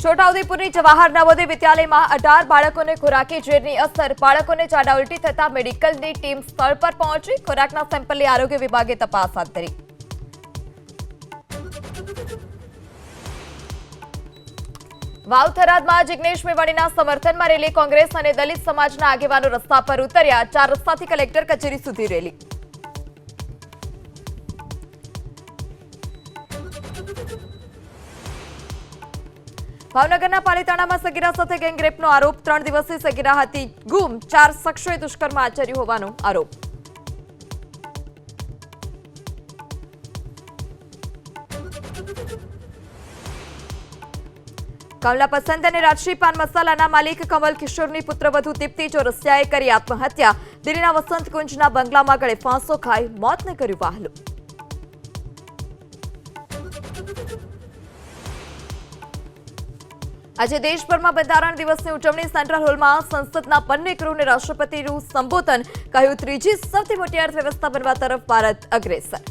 છોટાઉદેપુરની જવાહર નવોદય વિદ્યાલયમાં 18 બાળકોને ખોરાકી ઝેરની અસર, બાળકોને ઝાડા ઉલટી થતા મેડિકલની ટીમ સ્થળ પર પહોંચી ખોરાકના સેમ્પલની આરોગ્ય વિભાગે તપાસ હાથ ધરી। વાવ થરાદમાં જિગ્નેશ મેવાણીના સમર્થનમાં રેલી, કોંગ્રેસ અને દલિત સમાજના આગેવાનો રસ્તા પર ઉતર્યા, 4 રસ્તાથી કલેક્ટર કચેરી સુધી રેલી। ભાવનગરના પાલીતાણામાં સગીરા સાથે ગેંગરેપનો આરોપ, 3 દિવસથી સગીરા હતી ગુમ, 4 શખ્સોએ દુષ્કર્મ આચર્યું હોવાનો આરોપ। કમલા પસંદ અને રાજશ્રી પાન મસાલાના માલિક કમલ કિશોરની પુત્રવધુ દીપ્તિ ચોરસિયાએ કરી આત્મહત્યા, દિલ્હીના વસંત કુંજના બંગલામાં ગળે ફાંસો ખાઈ મોતને કર્યું વહાલું। આજે દેશભરમાં બંધારણ દિવસની ઉજવણી, સેન્ટ્રલ હોલમાં સંસદના બંને ગૃહને રાષ્ટ્રપતિનું સંબોધન, કહ્યું ત્રીજી સૌથી મોટી અર્થવ્યવસ્થા બનવા તરફ ભારત અગ્રેસર।